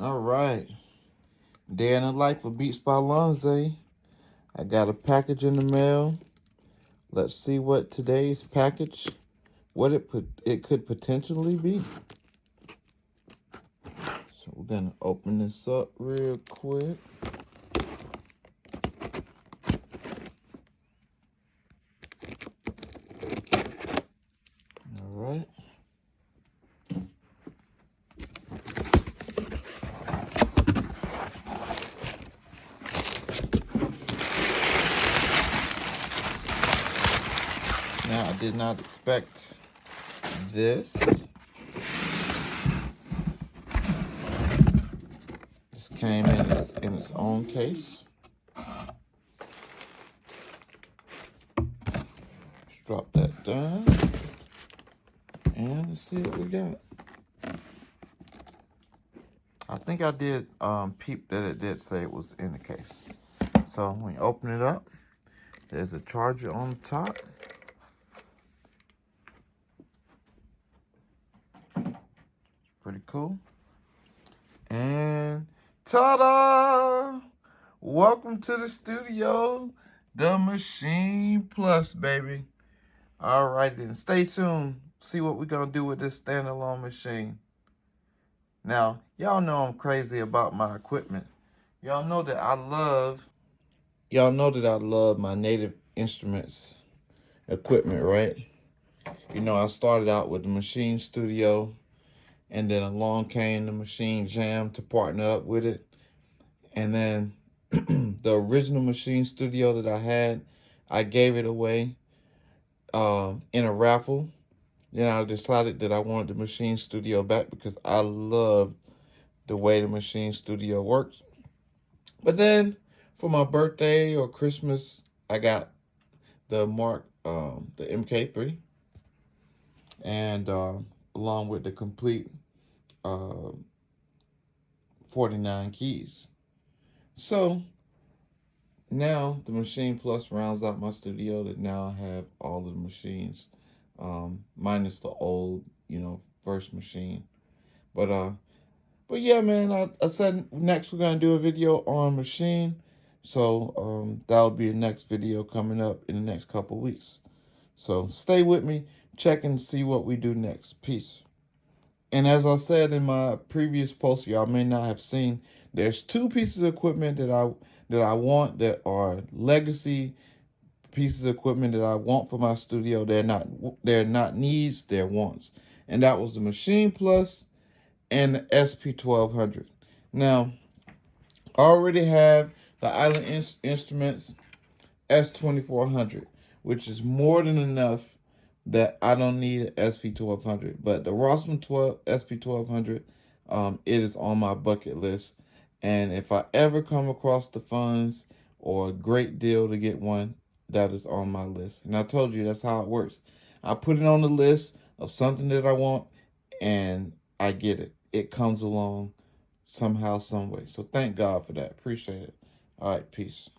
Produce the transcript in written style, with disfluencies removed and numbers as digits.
All right. Day in the life of BeatsbyLonza. I got a package in the mail. Let's see what today's package, what it could potentially be. So we're gonna open this up real quick. All right. Now, I did not expect this. This came in its own case. Let's drop that down. And let's see what we got. I think I did peep that it did say it was in the case. So when you open it up, there's a charger on the top. Pretty cool. And ta-da! Welcome to the studio, the Machine Plus, baby. All right, then stay tuned. See what we're going to do with this standalone machine. Now, y'all know I'm crazy about my equipment. Y'all know that I love my Native Instruments equipment, right? You know, I started out with the Machine Studio, and then along came the Machine Jam to partner up with it. And then the original Machine Studio that I had, I gave it away in a raffle. Then I decided that I wanted the Machine Studio back because I love the way the Machine Studio works. But then for my birthday or Christmas, I got the the MK3, and along with the complete 49 keys. So now the Machine Plus rounds out my studio. That now I have all of the machines, minus the old, first machine. But yeah, man, I said next we're gonna do a video on machine. So that'll be the next video coming up in the next couple weeks. So stay with me, check and see what we do next. Peace. And as I said in my previous post, y'all may not have seen, there's two pieces of equipment that I want that are legacy pieces of equipment that I want for my studio. They're not needs, they're wants. And that was the Machine Plus and the SP1200. Now, I already have the Island Instruments S2400, which is more than enough that I don't need an SP1200. But the Rossman SP1200, it is on my bucket list. And if I ever come across the funds or a great deal to get one, that is on my list. And I told you that's how it works. I put it on the list of something that I want, and I get it. It comes along somehow, some way. So thank God for that. Appreciate it. All right, peace.